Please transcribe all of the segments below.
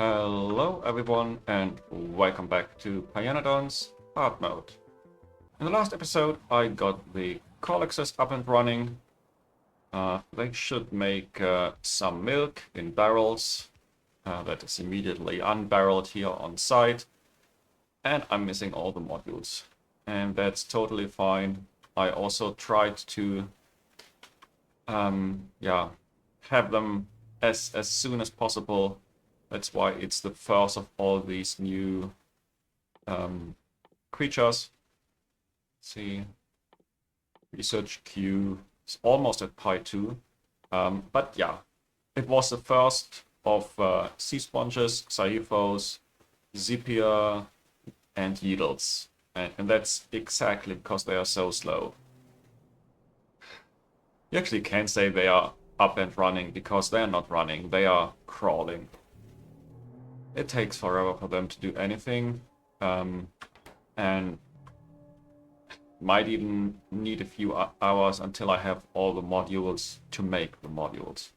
Hello everyone and welcome back to Pyanodons Hard Mode. In the last episode I got the Collexes up and running. They should make some milk in barrels that is immediately unbarreled here on site. And I'm missing all the modules. And that's totally fine. I also tried to have them as soon as possible. That's why it's the first of all these new creatures. Let's see, research queue is almost at Pi 2. But yeah, it was the first of sea sponges, Xaephos, Zepia, and Yeedles. And that's exactly because they are so slow. You actually can't say they are up and running because they're not running, they are crawling. It takes forever for them to do anything, and might even need a few hours until I have all the modules to make the modules.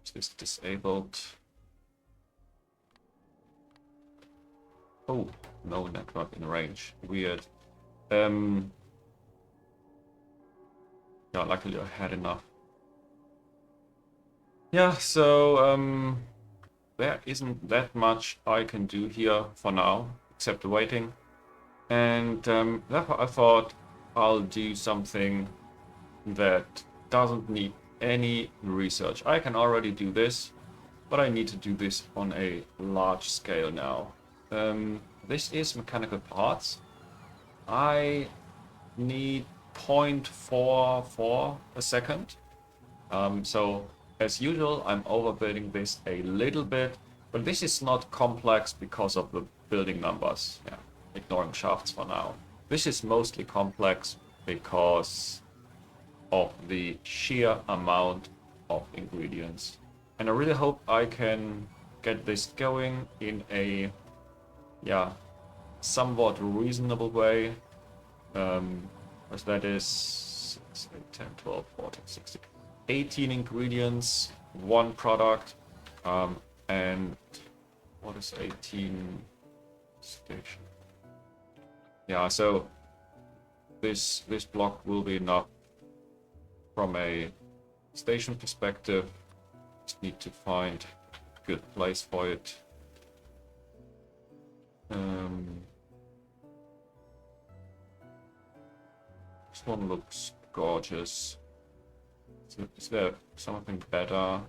Is this disabled? Oh, no network in range. Weird. Yeah, luckily I had enough. Yeah, so there isn't that much I can do here for now, except waiting. And therefore I thought I'll do something that doesn't need any research. I can already do this, but I need to do this on a large scale now. This is mechanical parts. I need 0.44 a second. So as usual, I'm overbuilding this a little bit, but this is not complex because of the building numbers. Yeah, ignoring shafts for now. This is mostly complex because of the sheer amount of ingredients. And I really hope I can get this going in a, somewhat reasonable way. As that is 6, 8, 10, 12, 14, 16. 18 ingredients, one product, and what is 18 station? Yeah, so this block will be enough from a station perspective. Just need to find a good place for it. This one looks gorgeous. Is there something better?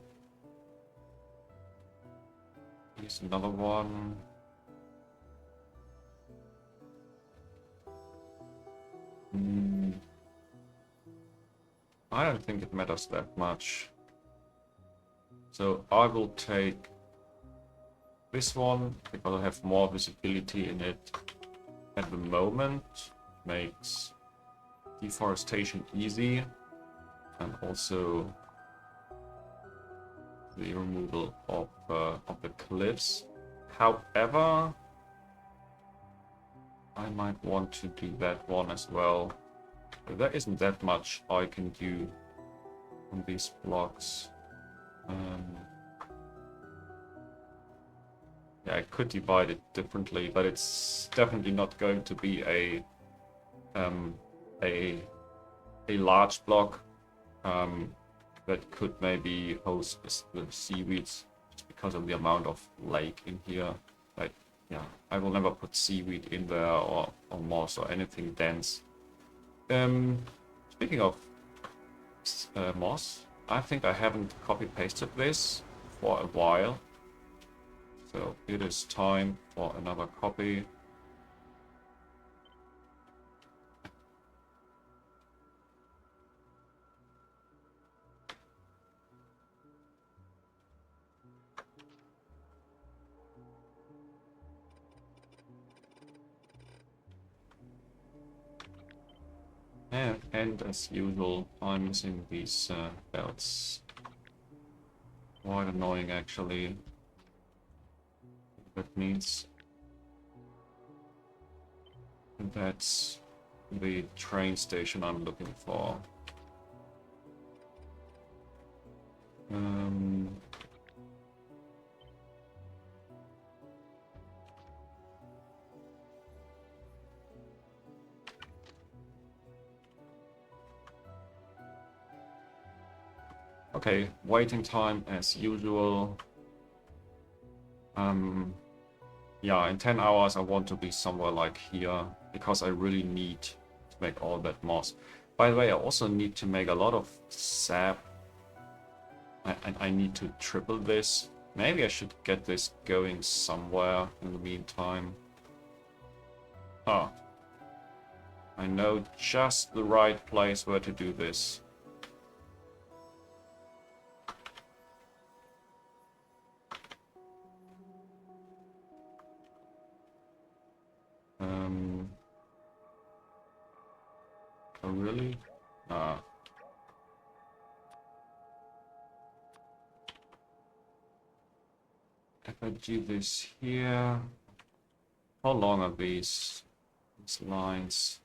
Here's another one. I don't think it matters that much. So I will take this one because I have more visibility in it at the moment. Makes deforestation easy. And also the removal of the cliffs. However, I might want to do that one as well. But there isn't that much I can do on these blocks. Yeah, I could divide it differently, but it's definitely not going to be a large block. That could maybe host the seaweeds just because of the amount of lake in here. Like, yeah, I will never put seaweed in there or moss or anything dense. Speaking of moss, I think I haven't copy pasted this for a while. So it is time for another copy. And as usual, I'm missing these belts. Quite annoying, actually. That means that's the train station I'm looking for. Okay, waiting time as usual. Yeah, in 10 hours I want to be somewhere like here, because I really need to make all that moss. By the way, I also need to make a lot of sap. I need to triple this. Maybe I should get this going somewhere in the meantime. Ah, I know just the right place where to do this. Oh really? Ah. If I do this here, how long are these lines?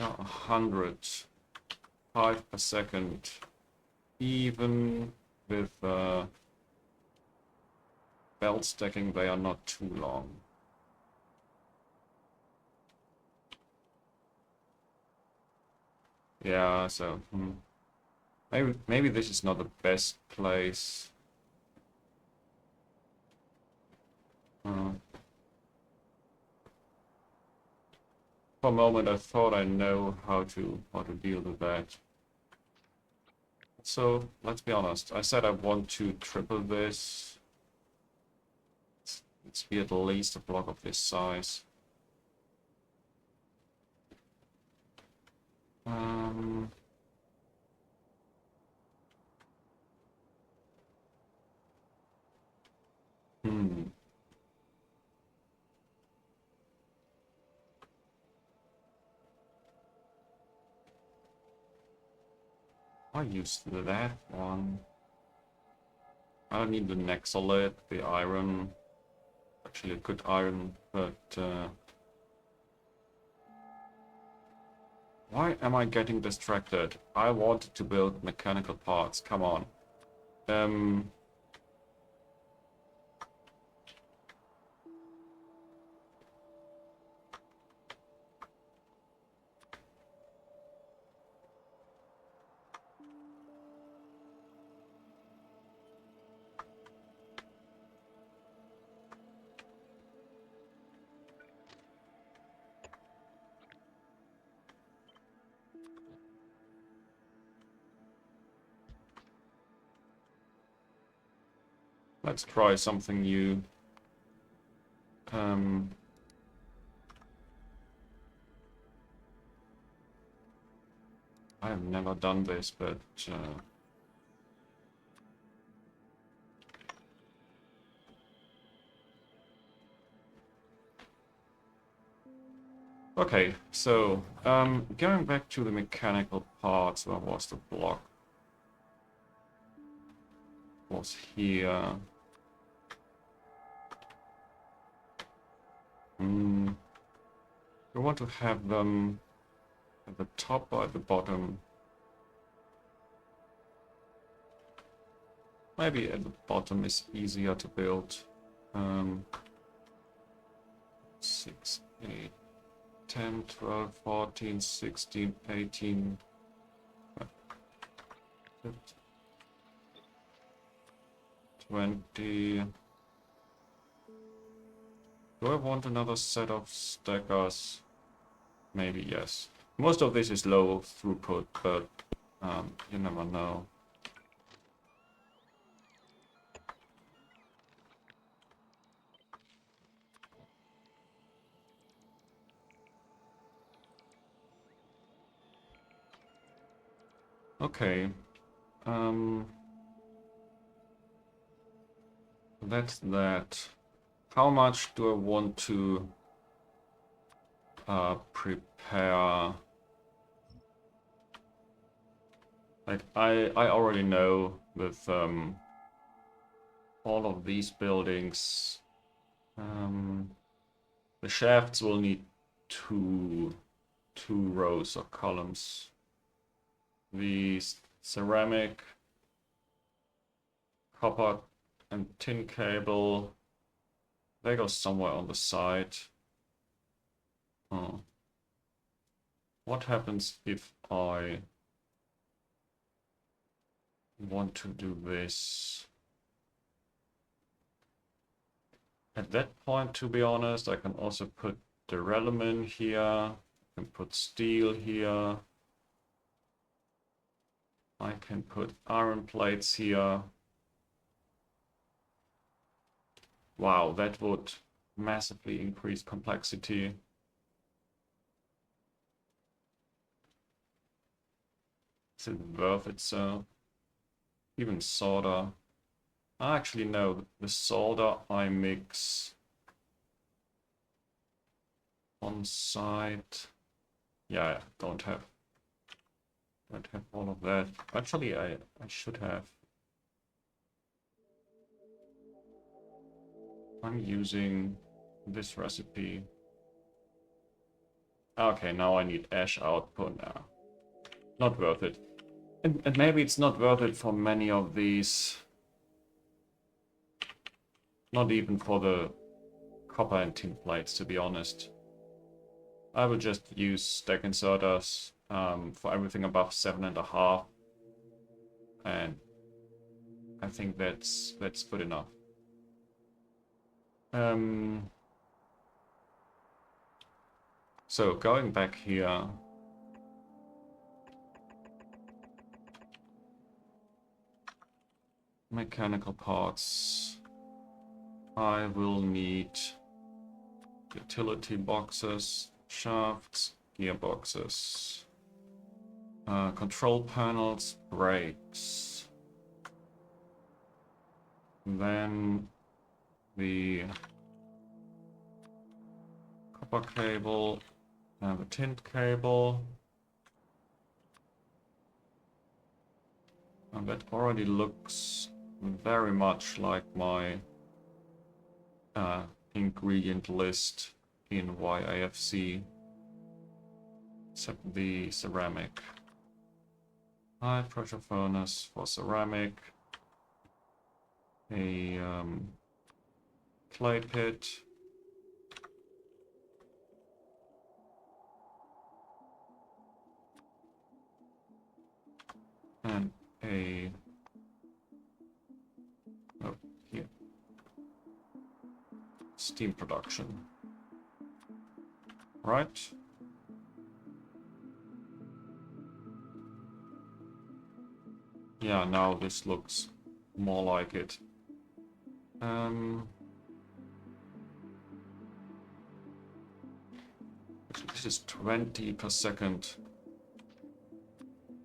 Oh, 100, 5 per second. Even with belt stacking, they are not too long. Yeah, so maybe this is not the best place. For a moment, I thought I know how to deal with that. So let's be honest. I said I want to triple this. Let's be at least a block of this size. I used that one. I don't need the Nexolite, the iron. Actually, a good iron, but why am I getting distracted? I wanted to build mechanical parts. Come on. Let's try something new. I have never done this, but okay, so going back to the mechanical parts, where was the block? Was here. We want to have them at the top or at the bottom. Maybe at the bottom is easier to build. 6, 8, 10, 12, 14, 16, 18, 20. Do I want another set of stackers? Maybe yes. Most of this is low throughput, but you never know. Okay. That's that. How much do I want to prepare? Like I already know with all of these buildings, the shafts will need two rows of columns. The ceramic, copper, and tin cable, they go somewhere on the side. Oh. What happens if I want to do this. At that point, to be honest, I can also put duralumin here. I can put steel here. I can put iron plates here. Wow, that would massively increase complexity. Is it worth it so? Even solder. Actually, no, the solder I mix on site. Yeah, don't have all of that. Actually, I should have. I'm using this recipe. Okay, now I need ash output now. Not worth it. And maybe it's not worth it for many of these. Not even for the copper and tin plates, to be honest. I will just use stack inserters for everything above 7.5. And I think that's good enough. So going back here, mechanical parts, I will need utility boxes, shafts, gearboxes, control panels, brakes, then the copper cable and the tin cable. And that already looks very much like my ingredient list in YAFC, except the ceramic. High pressure furnace for ceramic, a clay pit, and a here, steam production, right? Yeah, now this looks more like it. This is 20 per second.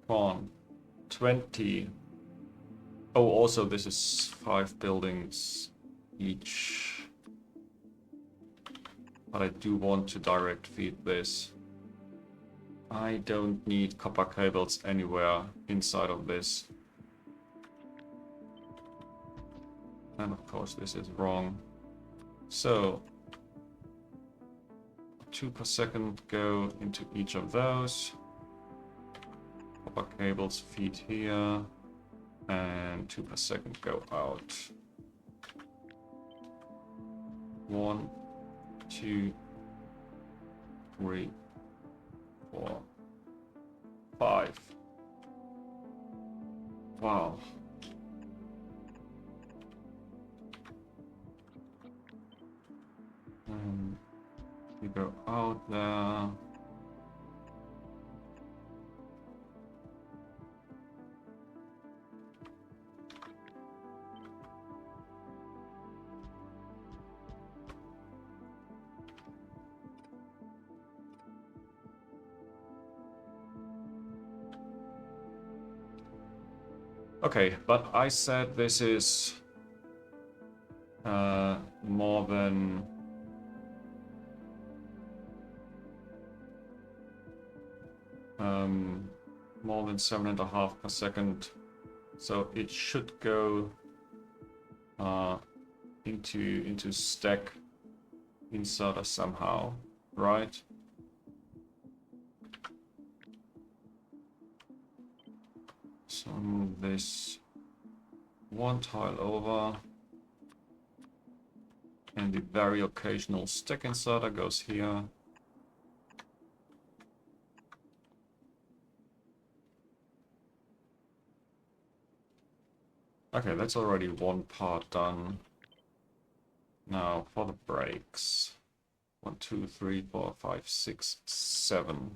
Come on, 20. Oh, also this is 5 buildings each. But I do want to direct feed this. I don't need copper cables anywhere inside of this. And of course this is wrong. So 2 per second go into each of those. Copper cables feed here. And 2 per second go out. 1, 2, 3, 4, 5. Wow. You go out there. Okay, but I said this is more than more than 7.5 per second, so it should go into stack inserter somehow, right? So move this one tile over, and the very occasional stack inserter goes here. Okay, that's already one part done. Now for the brakes. 1, 2, 3, 4, 5, 6, 7.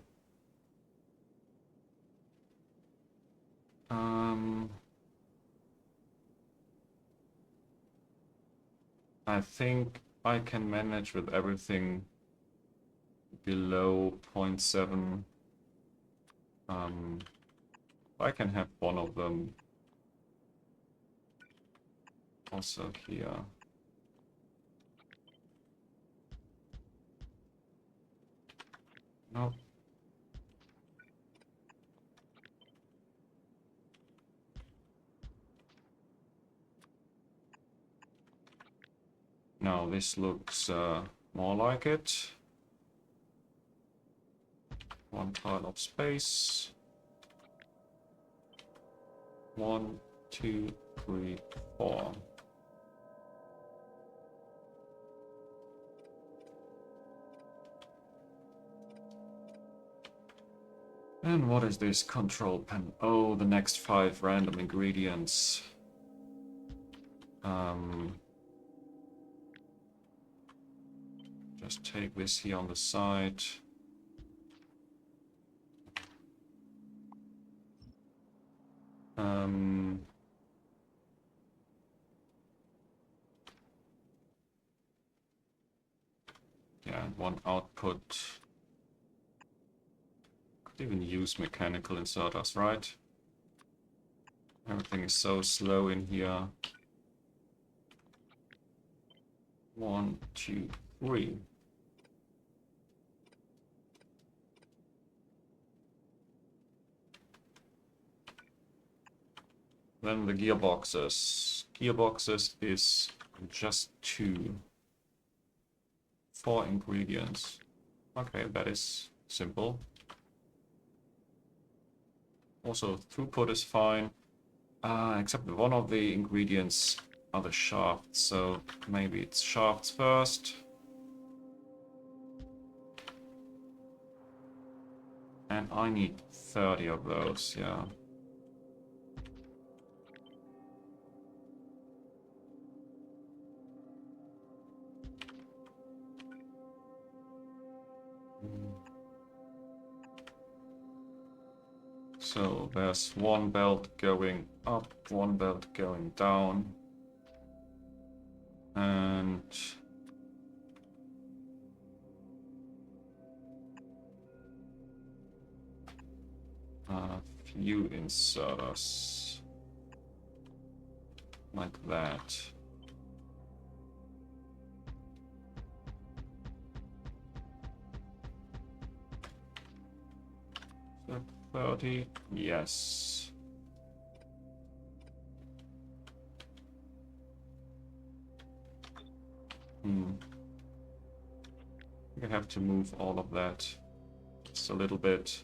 I think I can manage with everything below 0.7. I can have one of them also here. Nope. Now this looks more like it. One tile of space. 1, 2, 3, 4. And what is this control pen? Oh, the next 5 random ingredients. Just take this here on the side. Yeah, and one output. Could even use mechanical inserters, right? Everything is so slow in here. 1, 2, 3. Then the gearboxes. Gearboxes is just 2. 4 ingredients. Okay, that is simple. Also, throughput is fine. Except one of the ingredients are the shafts, so maybe it's shafts first. And I need 30 of those, yeah. So there's one belt going up, one belt going down. And a few inserters like that. So 30, yes. I have to move all of that just a little bit.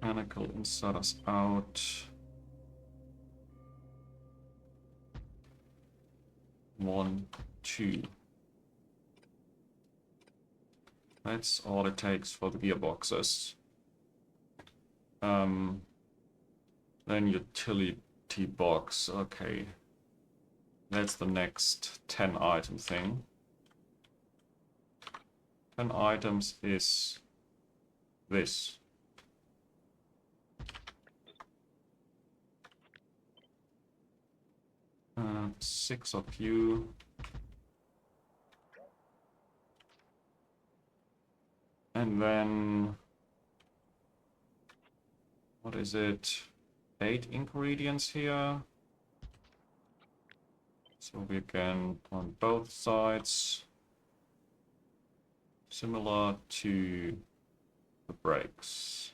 Mechanical inserters out. 1, 2. That's all it takes for the gearboxes. Then utility box. Okay. That's the next 10 item thing. 10 items is this. Six of you. And then, what is it? 8 ingredients here. So we can, on both sides, similar to the brakes.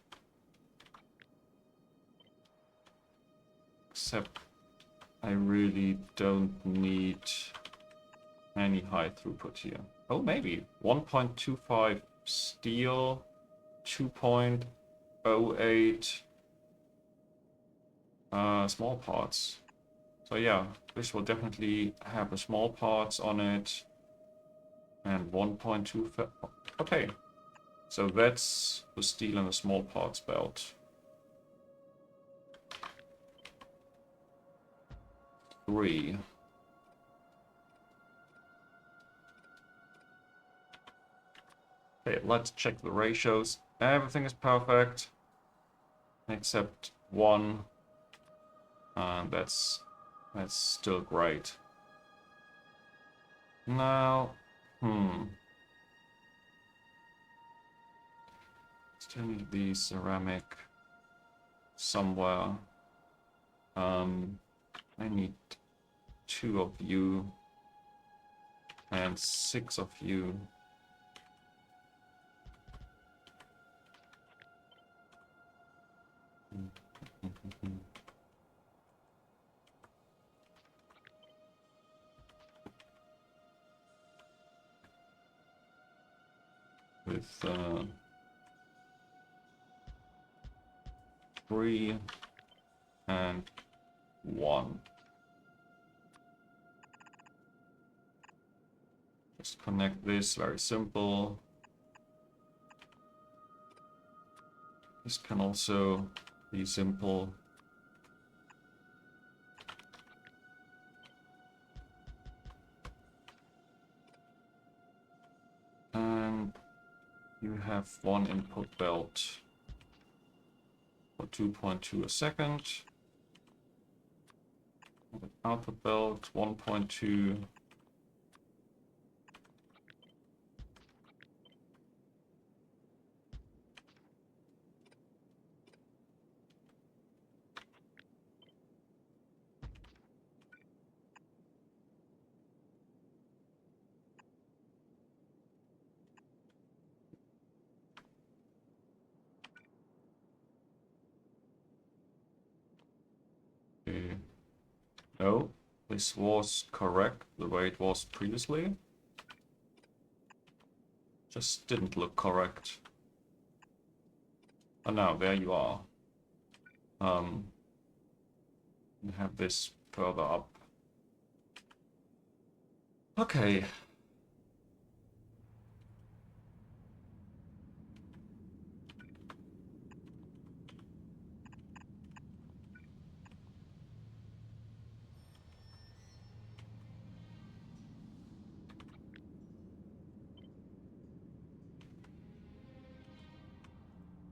Except I really don't need any high throughput here. Oh, maybe 1.25 steel, 2.08 small parts. So yeah, this will definitely have the small parts on it. And 1.2... Okay. So that's the steel and the small parts belt. 3. Okay, let's check the ratios. Everything is perfect. Except 1. And that's still great. Now, still need the ceramic somewhere. I need 2 of you and 6 of you. With 3 and 1. Just connect this, very simple. This can also be simple. And you have 1 input belt for 2.2 a second. Output belt 1.2. Okay. No, this was correct the way it was previously. Just didn't look correct. Oh, now there you are. You have this further up. Okay.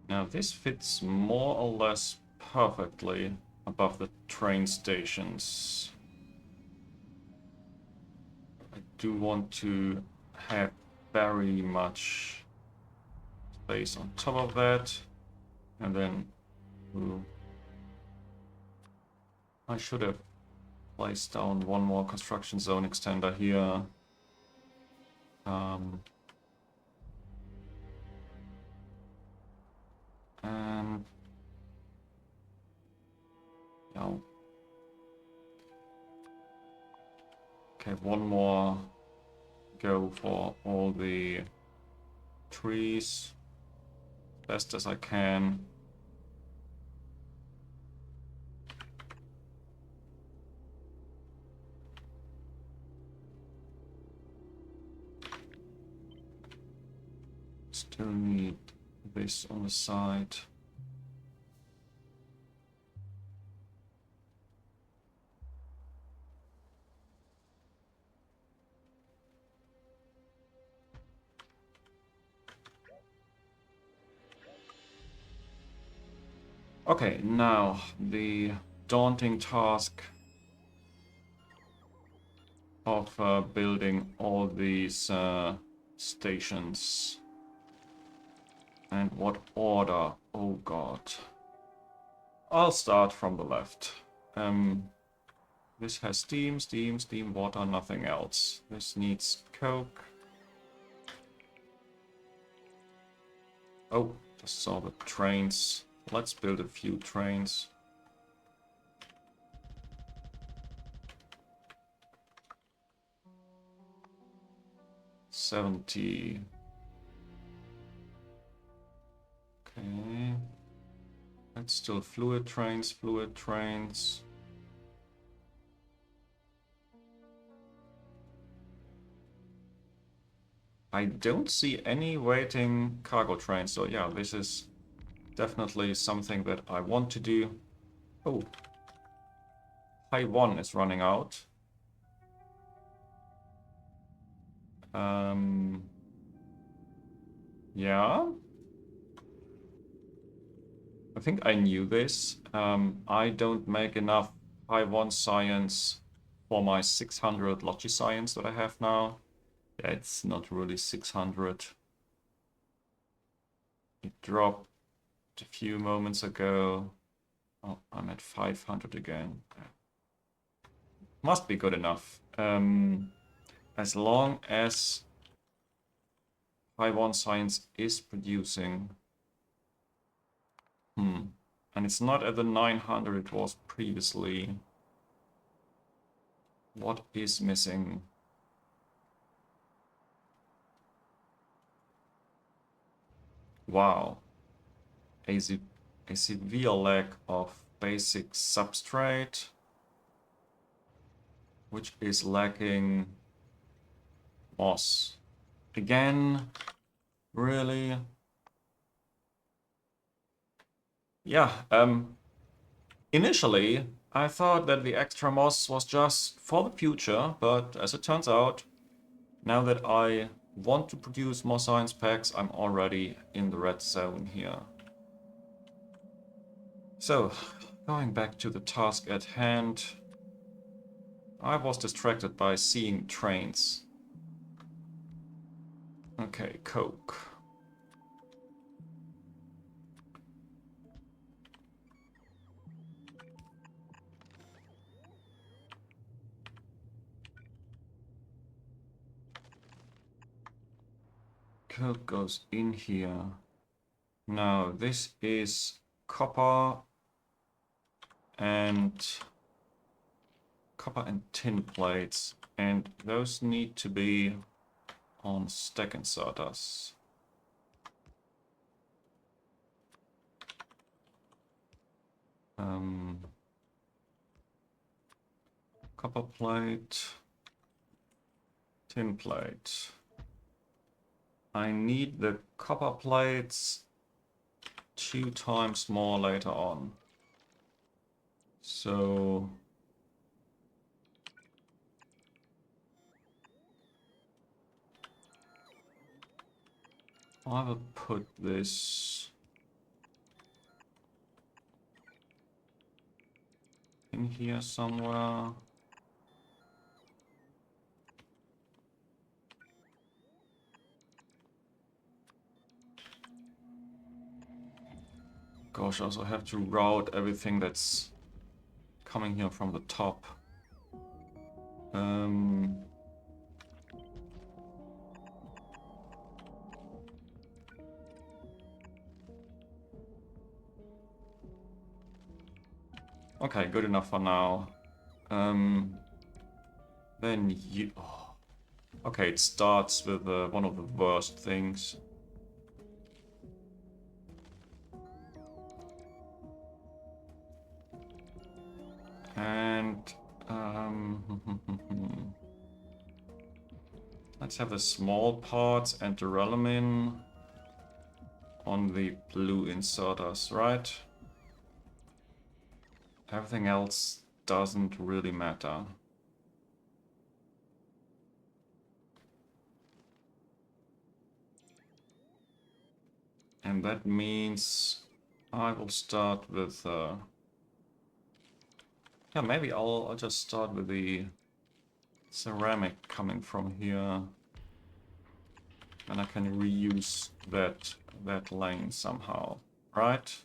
Now this fits more or less perfectly above the train stations. I do want to have very much space on top of that. And then I should have placed down 1 more construction zone extender here. And yeah. Okay, 1 more go for all the trees best as I can. Still need this on the side. Okay, now the daunting task of building all these stations. And what order? Oh god. I'll start from the left. This has steam, water, nothing else. This needs coke. Oh, just saw the trains. Let's build a few trains. $70. Okay. That's still fluid trains. I don't see any waiting cargo trains, so yeah, this is definitely something that I want to do. Oh, High 1 is running out. Yeah. I think I knew this. I don't make enough High 1 science for my 600 Logi science that I have now. Yeah, it's not really 600. It dropped a few moments ago. Oh, I'm at 500 again. Must be good enough. As long as High 1 science is producing. And it's not at the 900 it was previously. What is missing? Wow. A severe lack of basic substrate, which is lacking moss. Again, really? Yeah, initially I thought that the extra moss was just for the future, but as it turns out, now that I want to produce more science packs, I'm already in the red zone here. So, going back to the task at hand, I was distracted by seeing trains. Okay, Coke. Coke goes in here. Now, this is copper and tin plates, and those need to be on stack inserters. Copper plate, tin plate. I need the copper plates 2 times more later on. So I will put this in here somewhere. Gosh, I also have to route everything that's coming here from the top. Okay, good enough for now. Then you... Oh. Okay, it starts with one of the worst things. And... let's have the small parts and the duralumin on the blue inserters, right? Everything else doesn't really matter. And that means I will start with... yeah, maybe I'll just start with the ceramic coming from here. And I can reuse that lane somehow, right?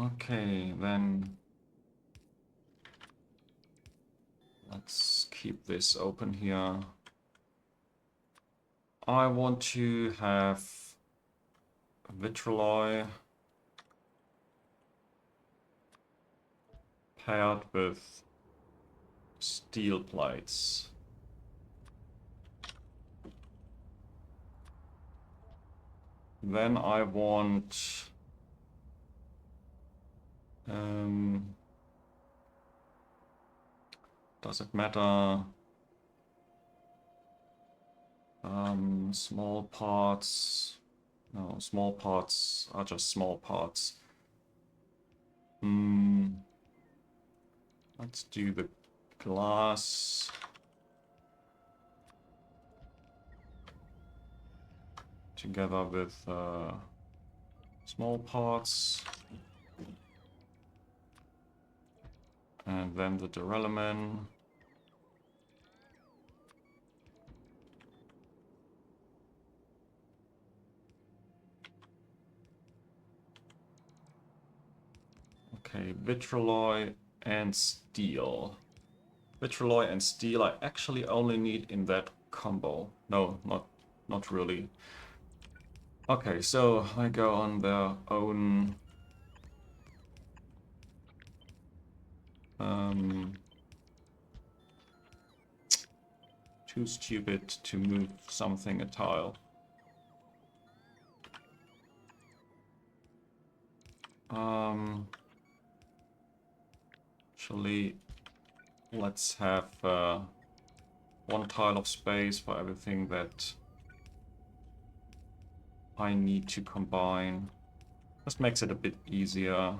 Okay, then let's keep this open here. I want to have vitroloi paired with steel plates. Then I want Does it matter? Small parts. No, small parts are just small parts. Let's do the glass. Together with small parts. And then the duralumin. Okay, vitrolloy and steel. Vitrolloy and steel I actually only need in that combo. No, not really. Okay, so I go on their own too stupid to move something a tile. Actually, let's have one tile of space for everything that I need to combine. This makes it a bit easier.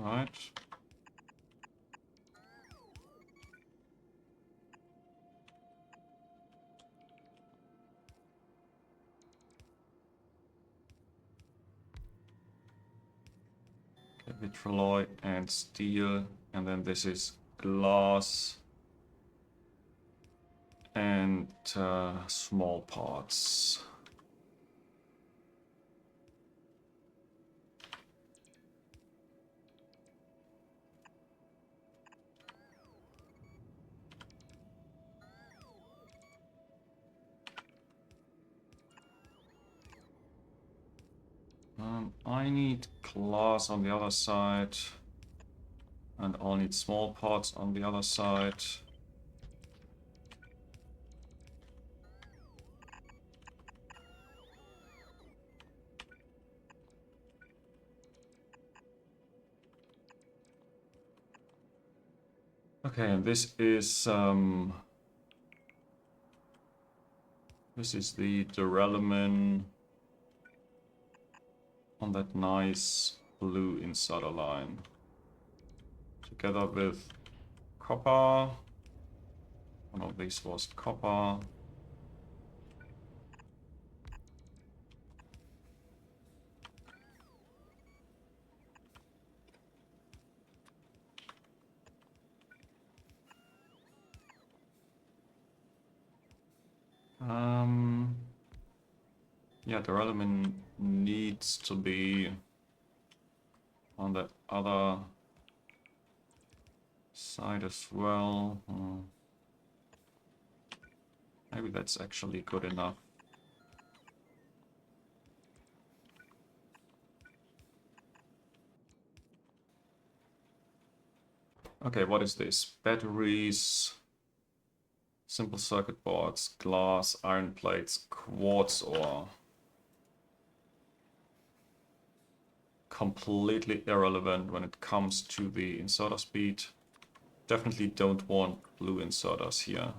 Right. Okay, vitrolloy and steel, and then this is glass and small parts. I need glass on the other side, and I'll need small parts on the other side. Okay, and this is the duralumin on that nice blue inserter line, together with copper. One of these was copper. Yeah, duralumin needs to be on the other side as well. Maybe that's actually good enough. Okay, what is this? Batteries, simple circuit boards, glass, iron plates, quartz ore. Completely irrelevant when it comes to the inserter speed. Definitely don't want blue inserters here.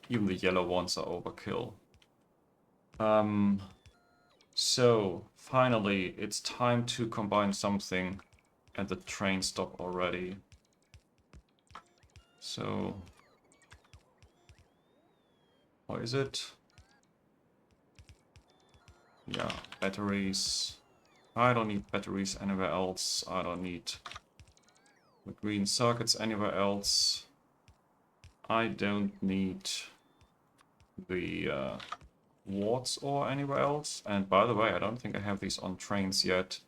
Even the yellow ones are overkill. So finally it's time to combine something, and the train stopped already. So, what is it? Yeah, batteries. I don't need batteries anywhere else. I don't need the green circuits anywhere else. I don't need the quartz ore anywhere else. And by the way, I don't think I have these on trains yet.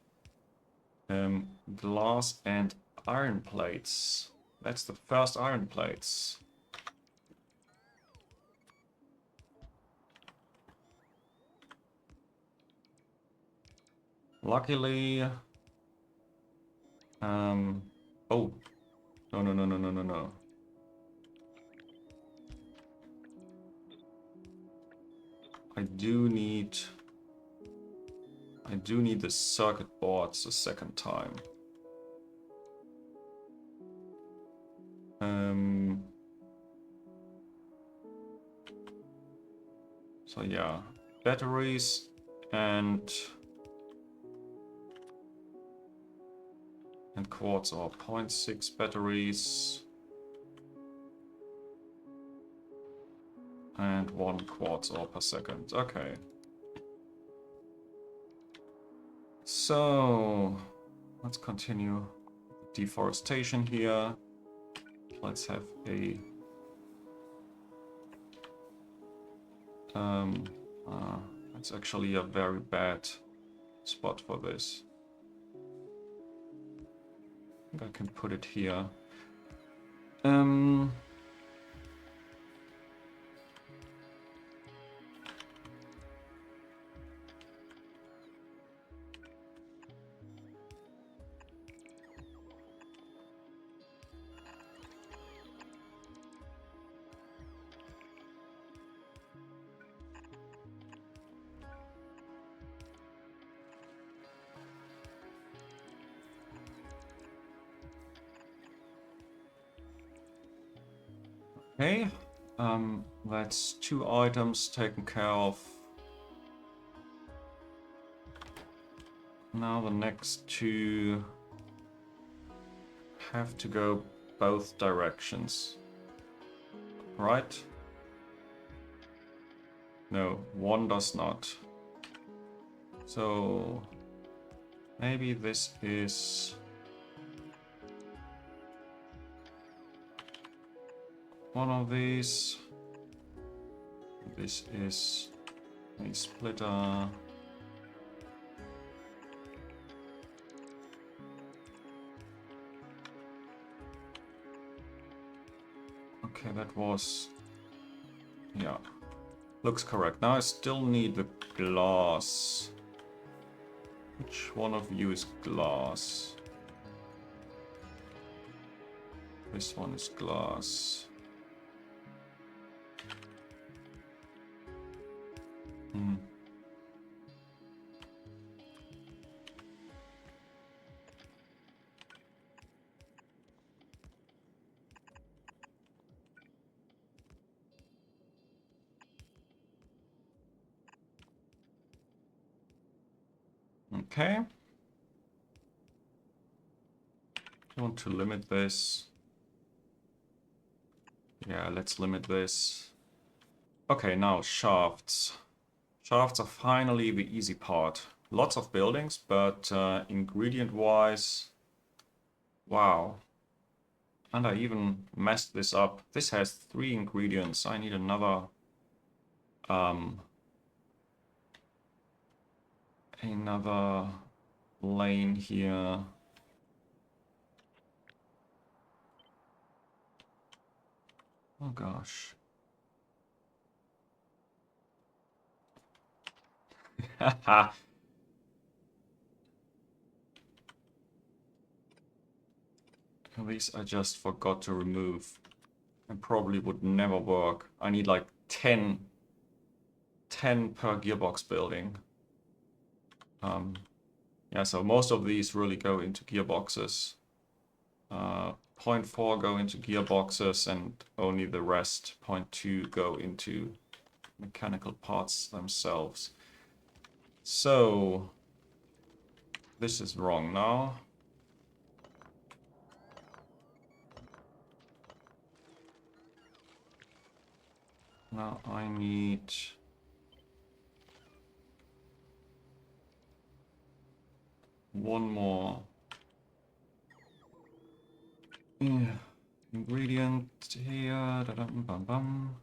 Glass and iron plates. That's the first iron plates. Luckily... oh. No. I do need the circuit boards a second time. So yeah, batteries and quartz ore, 0.6 batteries and 1 quartz ore per second. Okay. So let's continue deforestation here. Let's have a that's actually a very bad spot for this. I think I can put it here. Okay, that's 2 items taken care of. Now the next 2 have to go both directions, right? No, 1 does not. So maybe this is one of these. This is a splitter. Okay, that was... yeah. Looks correct. Now I still need the glass. Which one of you is glass? This one is glass. Okay. I want to limit this. Yeah, let's limit this. Okay, now shafts. Shafts are finally the easy part. Lots of buildings, but ingredient-wise... wow. And I even messed this up. This has 3 ingredients. I need another... another lane here. Oh gosh. Haha. These I just forgot to remove. And probably would never work. I need like 10 per gearbox building. Yeah, so most of these really go into gearboxes. 0.4 go into gearboxes and only the rest, 0.2, go into mechanical parts themselves. So this is wrong now. Now I need... one more ingredient here, bum bum,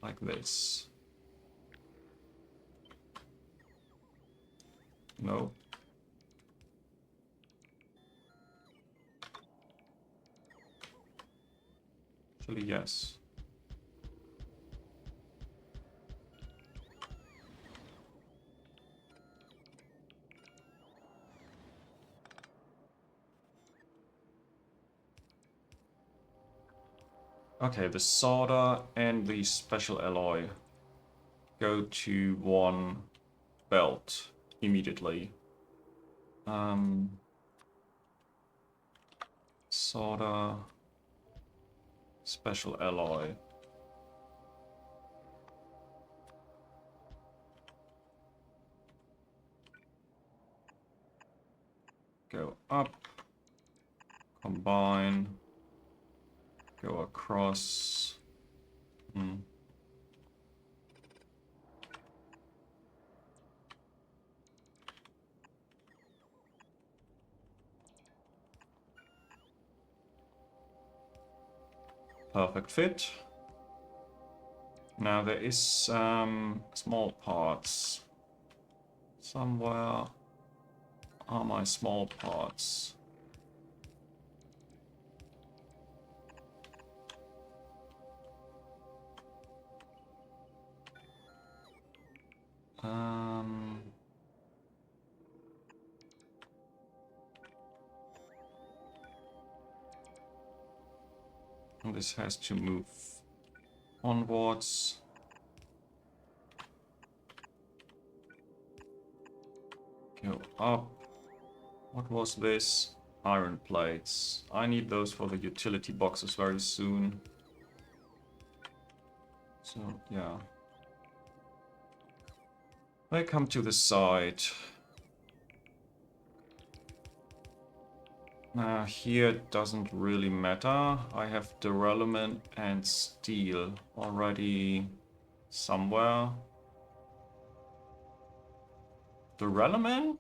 like this. No. Actually, yes. Okay, the solder and the special alloy go to one belt immediately. Solder, special alloy. Go up, combine, go across. Perfect fit. Now there is small parts. Somewhere are my small parts. This has to move onwards. Go up. What was this? Iron plates. I need those for the utility boxes very soon. So, yeah. I come to the side. Here it doesn't really matter. I have duralumin and steel already somewhere. Duralumin?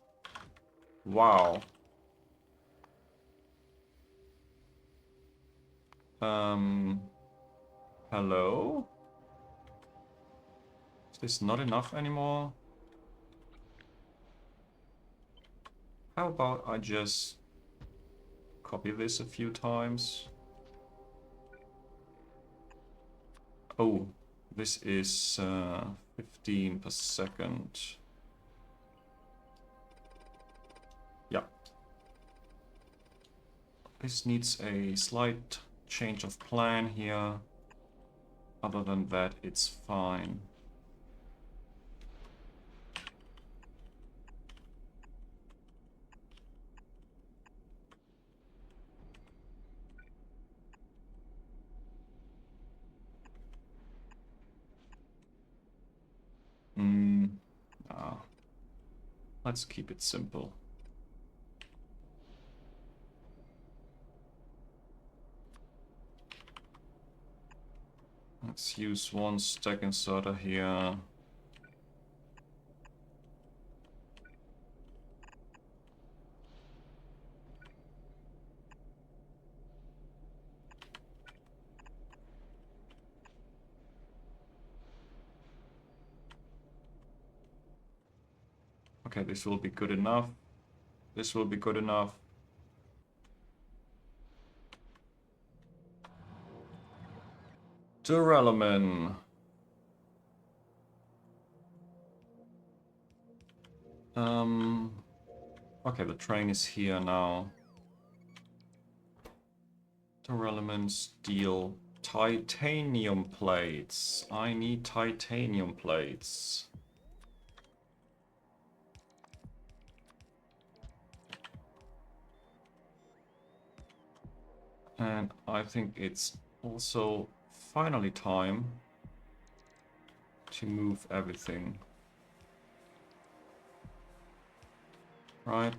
Wow. Hello? Is this not enough anymore? How about I just copy this a few times? Oh, this is 15 per second. Yeah. This needs a slight change of plan here. Other than that, it's fine. Let's keep it simple. Let's use one stack inserter here. Okay, this will be good enough. This will be good enough. Duralumin. Okay, the train is here now. Duralumin, steel, titanium plates. I need titanium plates. And I think it's also finally time to move everything. Right?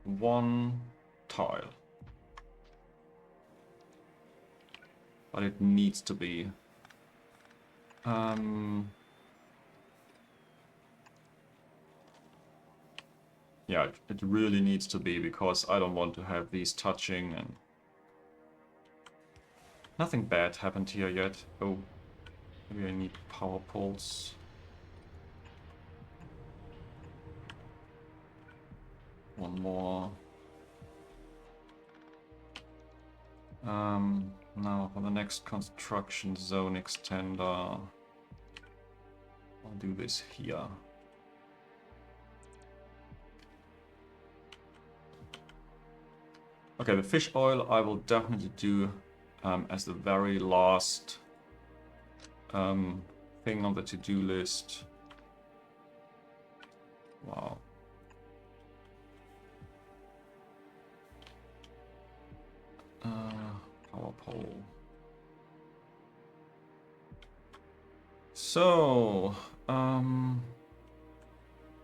One tile. But it needs to be. Yeah, it really needs to be, because I don't want to have these touching, and nothing bad happened here yet. Oh, maybe I need power poles. One more. Now for the next construction zone extender. I'll do this here. Okay, the fish oil I will definitely do as the very last thing on the to-do list. Wow. Power pole. So,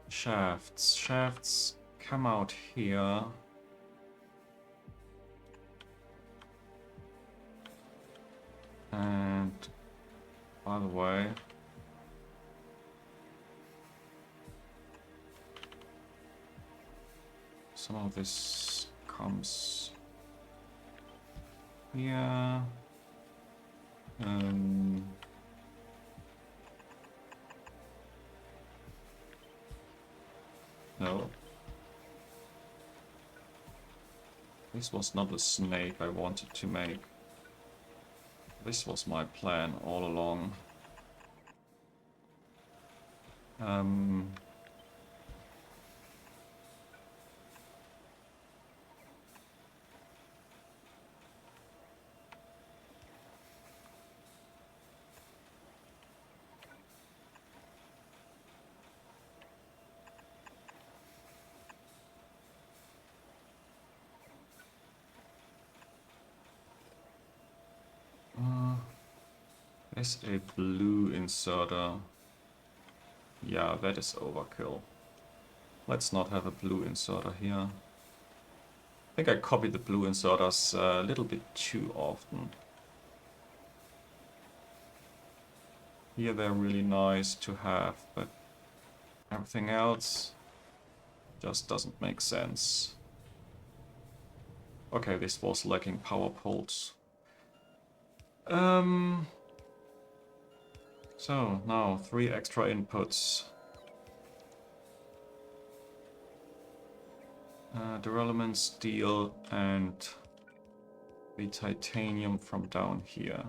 shafts. Shafts come out here. And by the way, some of this comes here. No. This was not the snake I wanted to make. This was my plan all along. Is a blue inserter. Yeah, that is overkill. Let's not have a blue inserter here. I think I copied the blue inserters a little bit too often. Here they're really nice to have, but everything else just doesn't make sense. Okay, this was lacking power poles. So now 3 extra inputs. Duralumin, steel, and the titanium from down here.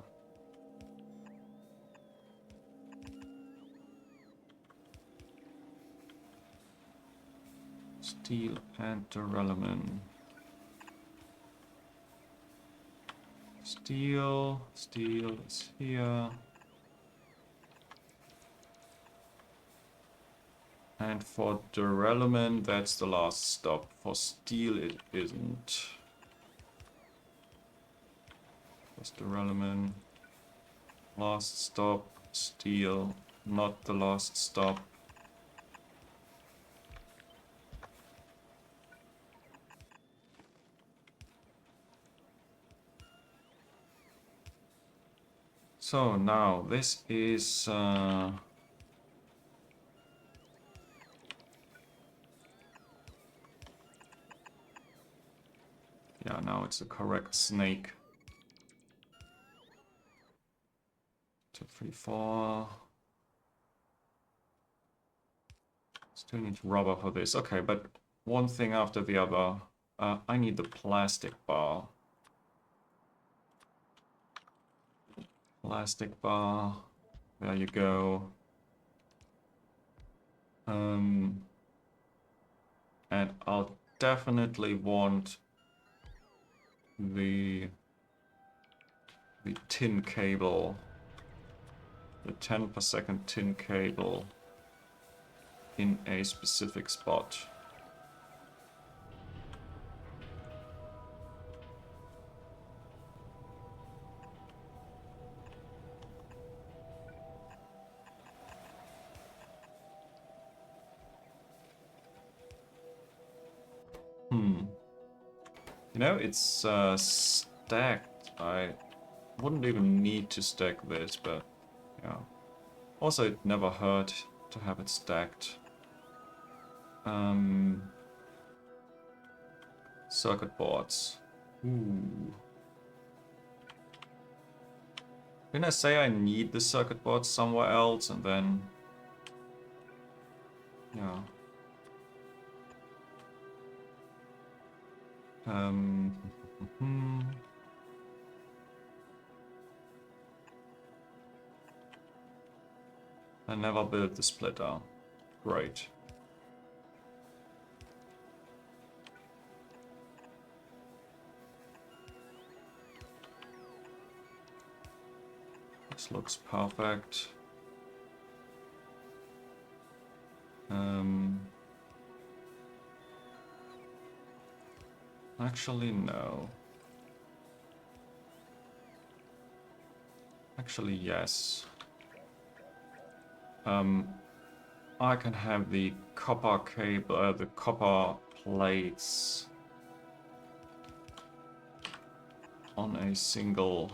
Steel and duralumin. Steel is here. And for duralumin, that's the last stop. For steel, it isn't. That's duralumin. Last stop. Steel, not the last stop. So now this is yeah, now it's the correct snake. 2, 3, 4. Still need rubber for this. Okay, but one thing after the other. I need the plastic bar. Plastic bar. There you go. And I'll definitely want the tin cable, the 10 per second tin cable in a specific spot. You know, it's stacked. I wouldn't even need to stack this, but yeah. Also, it never hurt to have it stacked. Circuit boards. Ooh. Didn't I say I need the circuit boards somewhere else and then... Yeah. I never built the splitter. Great. This looks perfect. Actually, no. Actually, yes. I can have the copper cable, the copper plates on a single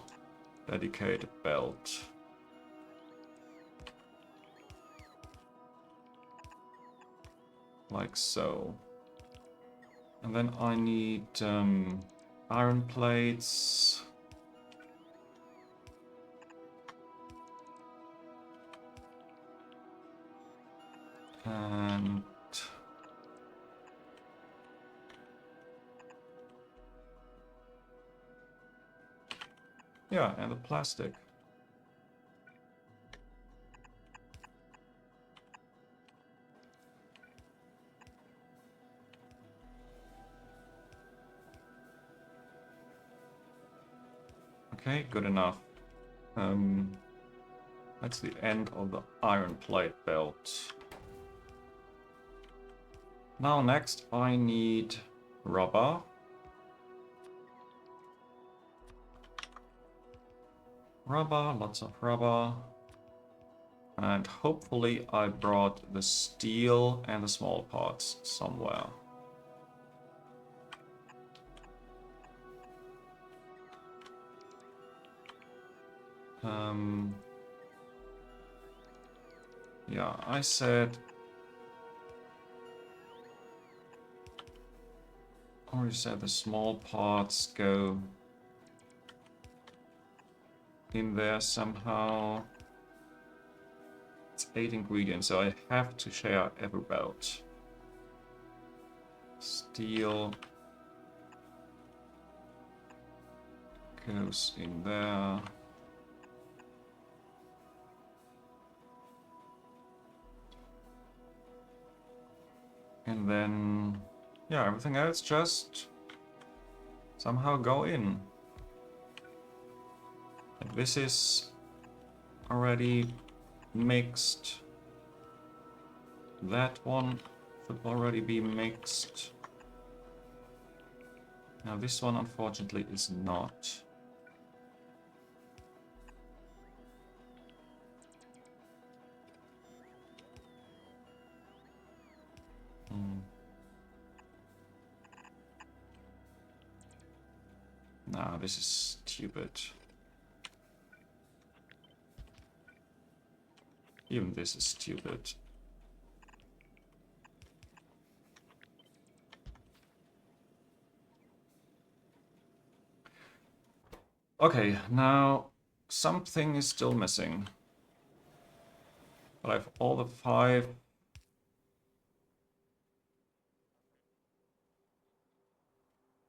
dedicated belt. Like so. And then I need iron plates. And yeah, and the plastic. Okay, good enough. That's the end of the iron plate belt. Now next I need rubber. Rubber, lots of rubber. And hopefully I brought the steel and the small parts somewhere. Yeah, I said... Or you said the small parts go in there somehow. It's 8 ingredients, so I have to share every belt. Steel goes in there. And then, yeah, everything else just somehow go in. Like this is already mixed. That one should already be mixed. Now this one unfortunately is not. Nah, this is stupid. Even this is stupid. Okay, now something is still missing. But I have all the 5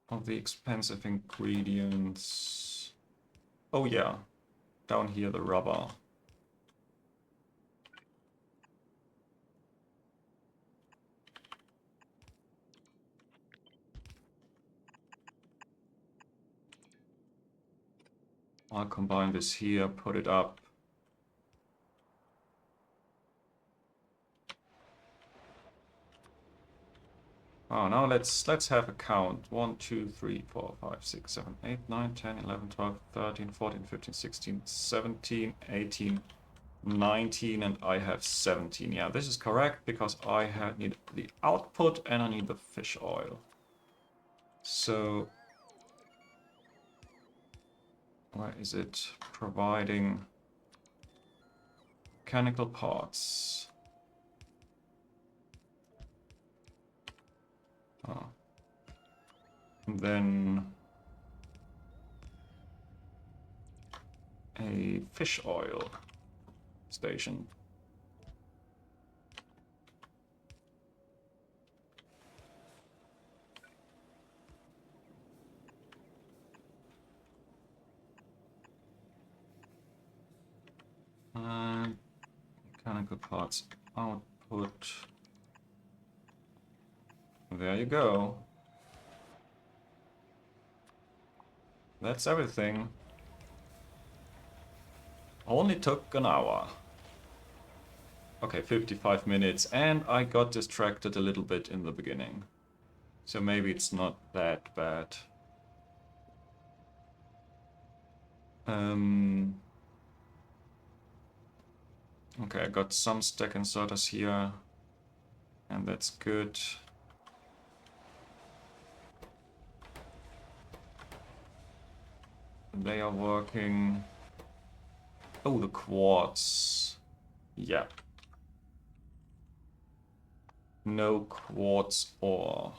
of the expensive ingredients. Oh yeah, down here the rubber. I'll combine this here, put it up. Oh, now let's have a count. 1, 2, 3, 4, 5, 6, 7, 8, 9, 10, 11, 12, 13, 14, 15, 16, 17, 18, 19, and I have 17. Yeah, this is correct because I need the output and I need the fish oil. So, where is it? Providing mechanical parts. Oh. And then a fish oil station. Mechanical mechanical parts output. There you go. That's everything. Only took an hour. Okay, 55 minutes, and I got distracted a little bit in the beginning. So maybe it's not that bad. Okay, I got some stack inserters here, and that's good. They are working. Oh, the quartz. Yeah. No quartz ore.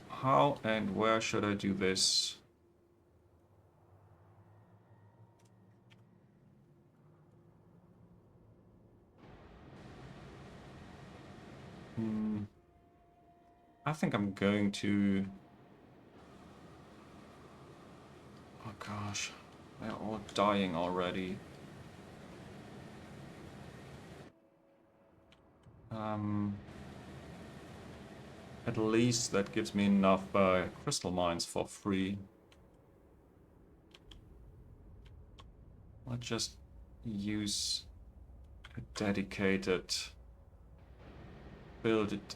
How and where should I do this? I think I'm going to... Oh gosh, they're all dying already. At least that gives me enough crystal mines for free. I'll just use a dedicated build. It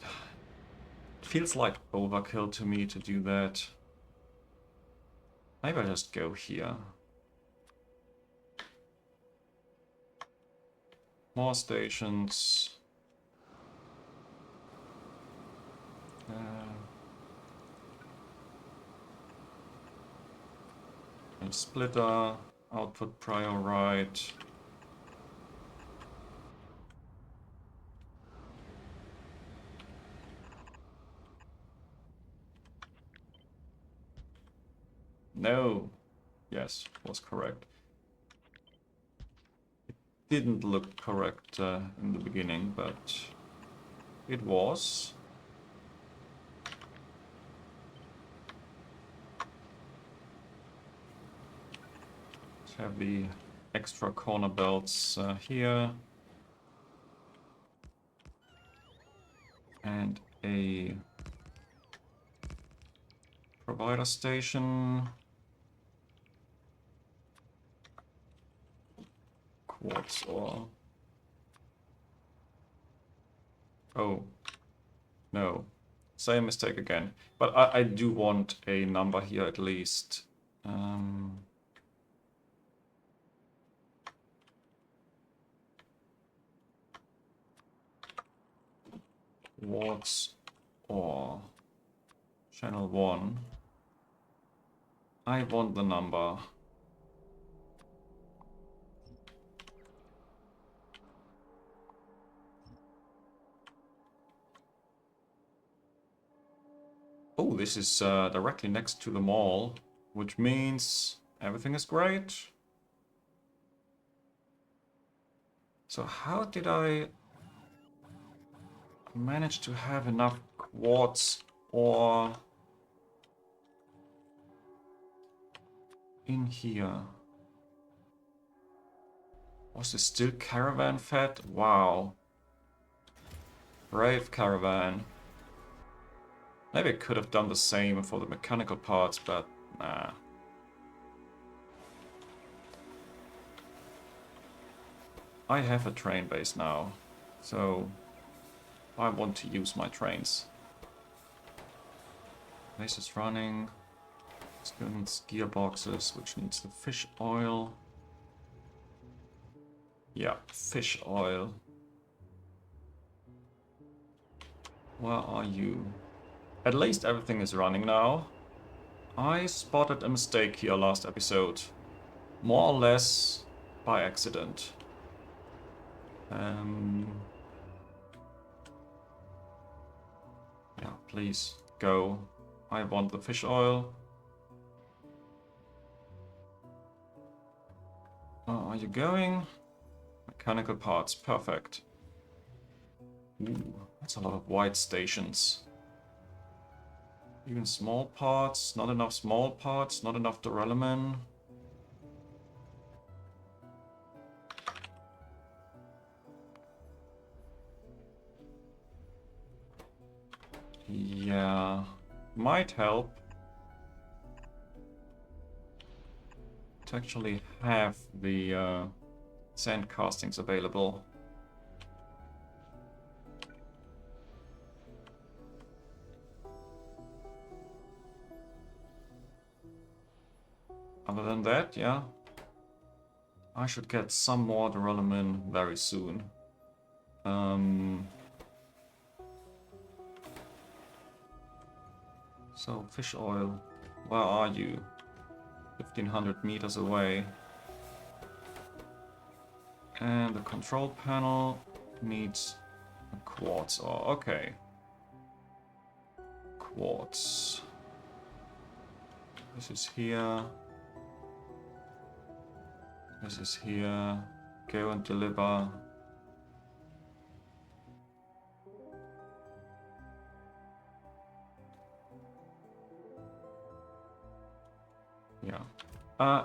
feels like overkill to me to do that. Maybe I'll just go here. More stations. And splitter, output prior right. No. Yes, was correct. It didn't look correct in the beginning, but it was. Let's have the extra corner belts here. And a provider station. Quartz ore. Oh, no. Same mistake again. But I do want a number here at least. Quartz ore. Channel 1. I want the number. Oh, this is directly next to the mall, which means everything is great. So how did I manage to have enough quartz ore in here? Was this still caravan fed? Wow. Brave caravan. Maybe I could have done the same for the mechanical parts, but nah. I have a train base now, so I want to use my trains. Base is running. Still needs gearboxes, which needs the fish oil. Yeah, fish oil. Where are you? At least everything is running now. I spotted a mistake here last episode. More or less by accident. Yeah, please go. I want the fish oil. Are you going? Mechanical parts, perfect. Ooh, that's a lot of white stations. Even small parts, not enough small parts, not enough duralumin. Yeah, might help to actually have the sand castings available. Other than that, yeah, I should get some more duralumin very soon. So, fish oil, where are you? 1500 meters away. And the control panel needs a quartz ore. Okay. Quartz. This is here. This is here. Go and deliver. Yeah.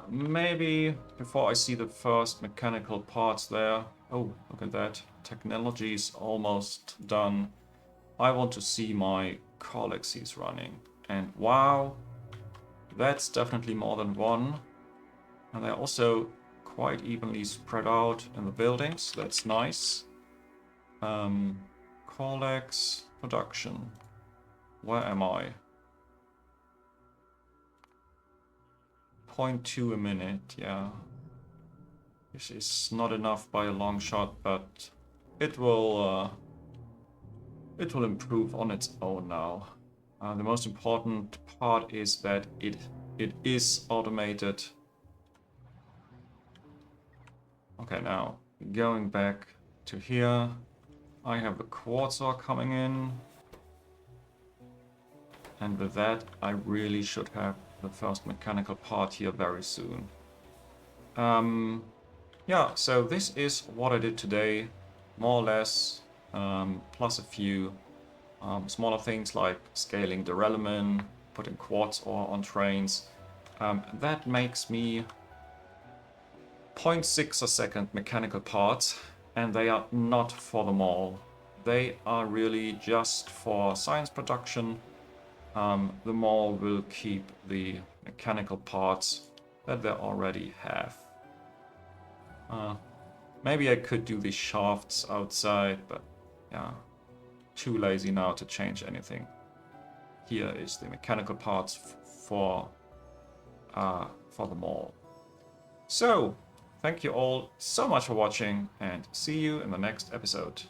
Maybe before I see the first mechanical parts there. Oh, look at that. Technology is almost done. I want to see my Colexes running. And wow, that's definitely more than one. And they're also quite evenly spread out in the buildings. That's nice. Colex production. Where am I? 0.2 a minute, yeah. This is not enough by a long shot, but it will improve on its own now. The most important part is that it is automated. Okay, now going back to here, I have the quartz ore coming in. And with that, I really should have the first mechanical part here very soon. Yeah, so this is what I did today, more or less, plus a few smaller things like scaling duralumin, putting quartz ore on trains. That makes me 0.6 a second mechanical parts, and they are not for the mall. They are really just for science production. The mall will keep the mechanical parts that they already have. Maybe I could do these shafts outside, but yeah, too lazy now to change anything. Here is the mechanical parts for the mall. So, thank you all so much for watching, and see you in the next episode.